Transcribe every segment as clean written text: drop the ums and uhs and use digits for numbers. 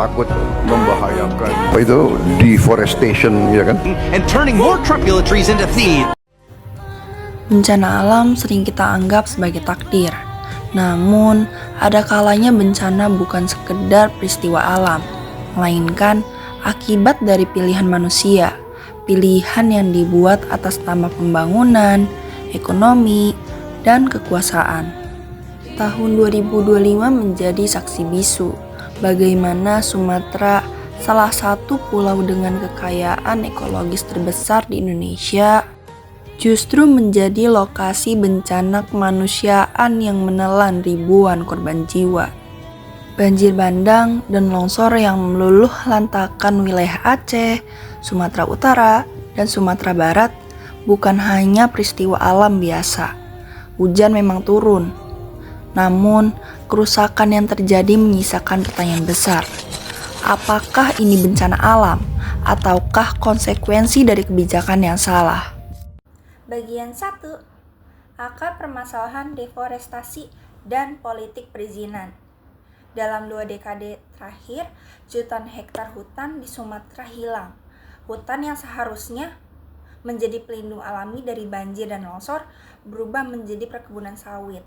takut membahayakan. Itu deforestation, ya kan? And turning more truculent trees into thieves. Bencana alam sering kita anggap sebagai takdir. Namun, ada kalanya bencana bukan sekedar peristiwa alam, melainkan akibat dari pilihan manusia. Pilihan yang dibuat atas nama pembangunan, ekonomi, dan kekuasaan. Tahun 2025 menjadi saksi bisu bagaimana Sumatera, salah satu pulau dengan kekayaan ekologis terbesar di Indonesia, justru menjadi lokasi bencana kemanusiaan yang menelan ribuan korban jiwa. Banjir bandang dan longsor yang meluluh lantakan wilayah Aceh, Sumatera Utara, dan Sumatera Barat bukan hanya peristiwa alam biasa. Hujan memang turun, namun kerusakan yang terjadi menyisakan pertanyaan besar. Apakah ini bencana alam ataukah konsekuensi dari kebijakan yang salah? Bagian 1. Akar permasalahan deforestasi dan politik perizinan. Dalam 2 dekade terakhir, jutaan hektar hutan di Sumatera hilang. Hutan yang seharusnya menjadi pelindung alami dari banjir dan longsor berubah menjadi perkebunan sawit,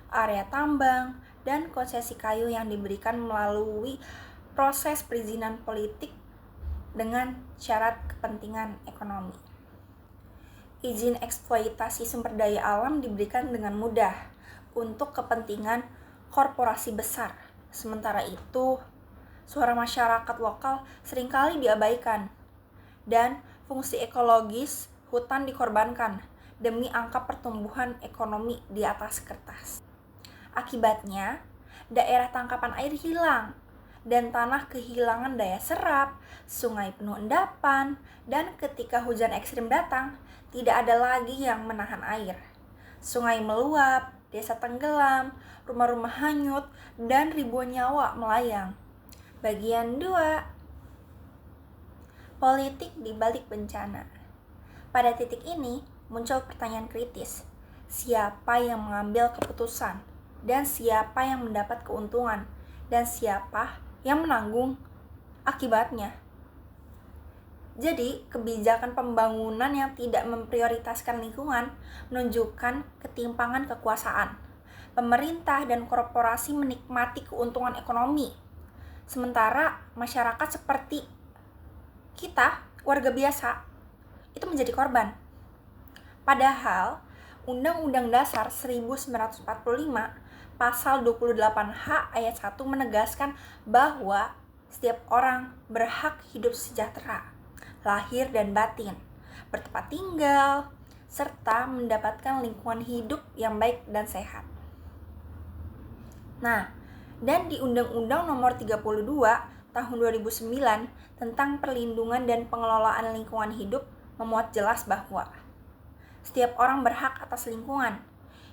area tambang, dan konsesi kayu yang diberikan melalui proses perizinan politik dengan syarat kepentingan ekonomi. Izin eksploitasi sumber daya alam diberikan dengan mudah untuk kepentingan korporasi besar. Sementara itu, suara masyarakat lokal seringkali diabaikan dan fungsi ekologis hutan dikorbankan demi angka pertumbuhan ekonomi di atas kertas. Akibatnya, daerah tangkapan air hilang dan tanah kehilangan daya serap, sungai penuh endapan, dan ketika hujan ekstrim datang, tidak ada lagi yang menahan air. Sungai meluap, desa tenggelam, rumah-rumah hanyut, dan ribuan nyawa melayang. Bagian 2. Politik di balik bencana. Pada titik ini, muncul pertanyaan kritis. Siapa yang mengambil keputusan? Dan siapa yang mendapat keuntungan? Dan siapa yang menanggung akibatnya? Jadi, kebijakan pembangunan yang tidak memprioritaskan lingkungan menunjukkan ketimpangan kekuasaan. Pemerintah dan korporasi menikmati keuntungan ekonomi, sementara masyarakat seperti kita, warga biasa, itu menjadi korban. Padahal, Undang-Undang Dasar 1945 Pasal 28H ayat 1 menegaskan bahwa setiap orang berhak hidup sejahtera, lahir dan batin, bertempat tinggal, serta mendapatkan lingkungan hidup yang baik dan sehat. Nah, dan di Undang-Undang Nomor 32 Tahun 2009 tentang perlindungan dan pengelolaan lingkungan hidup memuat jelas bahwa setiap orang berhak atas lingkungan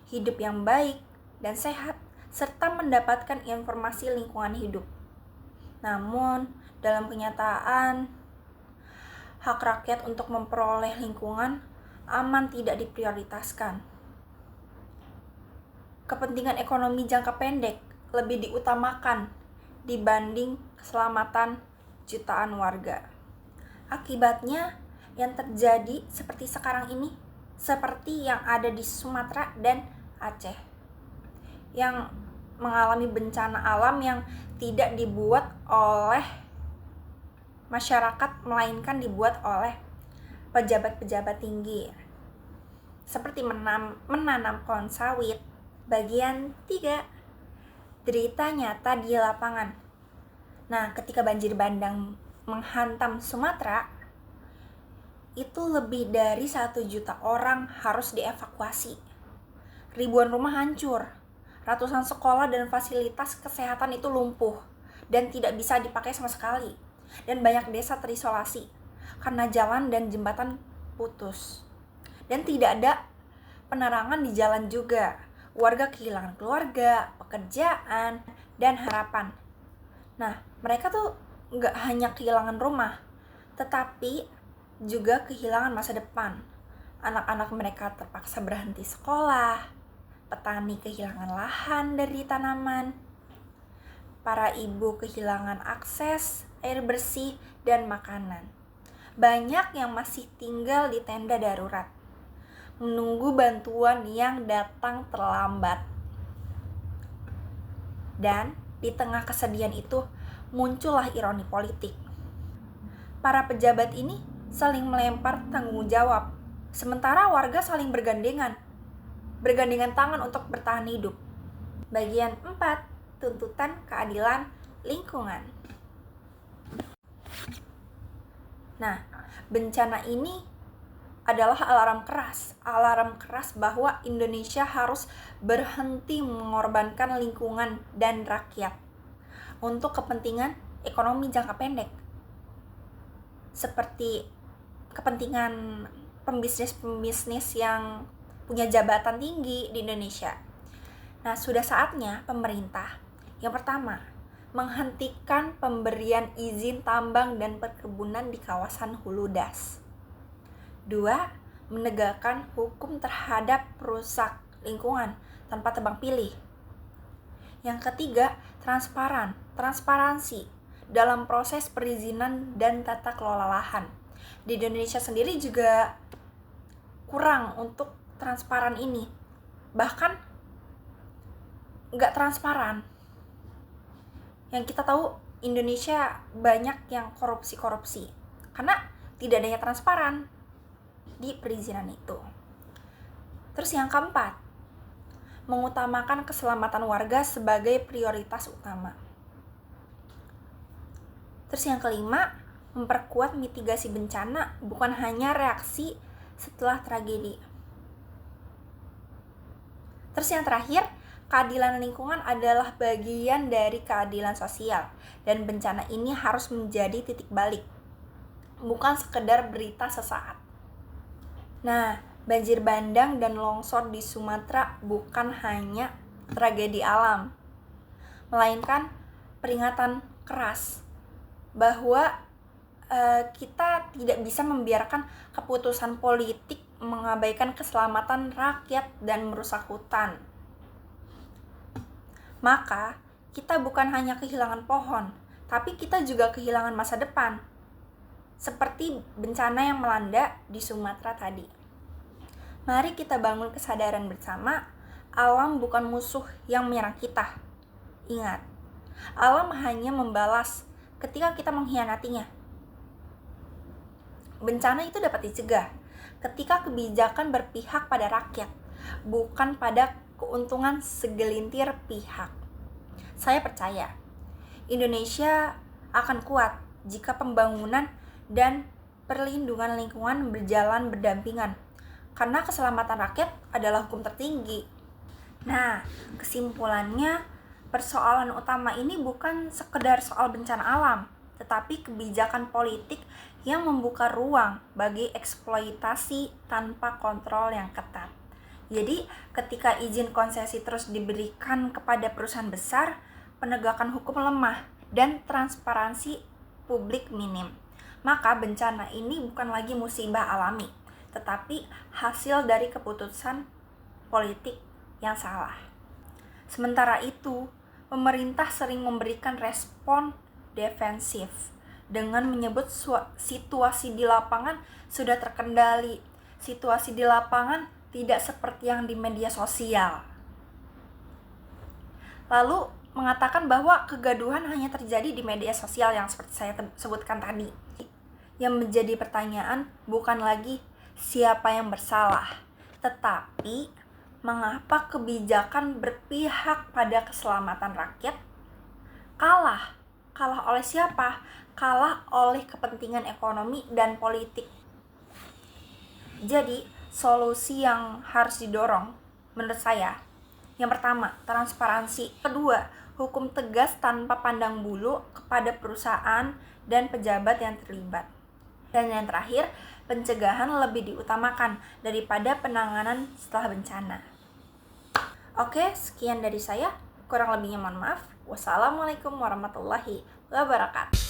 hidup yang baik dan sehat, serta mendapatkan informasi lingkungan hidup. Namun, dalam kenyataan, hak rakyat untuk memperoleh lingkungan aman tidak diprioritaskan. Kepentingan ekonomi jangka pendek lebih diutamakan dibanding keselamatan jutaan warga. Akibatnya, yang terjadi seperti sekarang ini, seperti yang ada di Sumatera dan Aceh, yang mengalami bencana alam yang tidak dibuat oleh masyarakat, melainkan dibuat oleh pejabat-pejabat tinggi, seperti menanam pohon sawit. Bagian 3. Derita nyata di lapangan. Nah, ketika banjir bandang menghantam Sumatera, itu lebih dari 1 juta orang harus dievakuasi. Ribuan rumah hancur, ratusan sekolah dan fasilitas kesehatan itu lumpuh dan tidak bisa dipakai sama sekali. Dan banyak desa terisolasi karena jalan dan jembatan putus. Dan tidak ada penerangan di jalan juga. Warga kehilangan keluarga, pekerjaan, dan harapan. Nah, mereka tuh nggak hanya kehilangan rumah, tetapi juga kehilangan masa depan. Anak-anak mereka terpaksa berhenti sekolah, petani kehilangan lahan dari tanaman, Para ibu kehilangan akses air bersih dan makanan. Banyak yang masih tinggal di tenda darurat, menunggu bantuan yang datang terlambat. Dan di tengah kesedihan itu muncullah ironi politik. Para pejabat ini saling melempar tanggung jawab, sementara warga saling bergandengan tangan untuk bertahan hidup. Bagian 4, tuntutan keadilan lingkungan. Nah, bencana ini adalah alarm keras bahwa Indonesia harus berhenti mengorbankan lingkungan dan rakyat untuk kepentingan ekonomi jangka pendek, seperti kepentingan pembisnis yang punya jabatan tinggi di Indonesia. Nah, sudah saatnya pemerintah yang pertama menghentikan pemberian izin tambang dan perkebunan di kawasan Hulu Das. 2. Menegakkan hukum terhadap perusak lingkungan tanpa tebang pilih. Yang ketiga, transparansi dalam proses perizinan dan tata kelola lahan. Di Indonesia sendiri juga kurang untuk transparan ini. Bahkan nggak transparan. Yang kita tahu Indonesia banyak yang korupsi karena tidak adanya transparan di perizinan itu. Terus yang keempat, mengutamakan keselamatan warga sebagai prioritas utama. Terus yang kelima, memperkuat mitigasi bencana bukan hanya reaksi setelah tragedi. Terus yang terakhir, keadilan lingkungan adalah bagian dari keadilan sosial, dan bencana ini harus menjadi titik balik, bukan sekedar berita sesaat. Nah, banjir bandang dan longsor di Sumatera bukan hanya tragedi alam, melainkan peringatan keras bahwa kita tidak bisa membiarkan keputusan politik mengabaikan keselamatan rakyat dan merusak hutan. Maka, kita bukan hanya kehilangan pohon, tapi kita juga kehilangan masa depan. Seperti bencana yang melanda di Sumatera tadi. Mari kita bangun kesadaran bersama, alam bukan musuh yang menyerang kita. Ingat, alam hanya membalas ketika kita mengkhianatinya. Bencana itu dapat dicegah ketika kebijakan berpihak pada rakyat, bukan pada keuntungan segelintir pihak. Saya percaya Indonesia akan kuat jika pembangunan dan perlindungan lingkungan berjalan berdampingan, karena keselamatan rakyat adalah hukum tertinggi. Nah, kesimpulannya, persoalan utama ini bukan sekedar soal bencana alam, tetapi kebijakan politik yang membuka ruang bagi eksploitasi tanpa kontrol yang ketat. Jadi, ketika izin konsesi terus diberikan kepada perusahaan besar, penegakan hukum lemah dan transparansi publik minim. Maka bencana ini bukan lagi musibah alami, tetapi hasil dari keputusan politik yang salah. Sementara itu, pemerintah sering memberikan respon defensif dengan menyebut situasi di lapangan sudah terkendali. Situasi di lapangan tidak seperti yang di media sosial. Lalu mengatakan bahwa kegaduhan hanya terjadi di media sosial yang seperti saya sebutkan tadi. Yang menjadi pertanyaan bukan lagi siapa yang bersalah, tetapi mengapa kebijakan berpihak pada keselamatan rakyat kalah? Kalah oleh siapa? Kalah oleh kepentingan ekonomi dan politik. Jadi, solusi yang harus didorong menurut saya, yang pertama, transparansi. Kedua, hukum tegas tanpa pandang bulu kepada perusahaan dan pejabat yang terlibat. Dan yang terakhir, pencegahan lebih diutamakan daripada penanganan setelah bencana. Oke, sekian dari saya. Kurang lebihnya mohon maaf. Wassalamualaikum warahmatullahi wabarakatuh.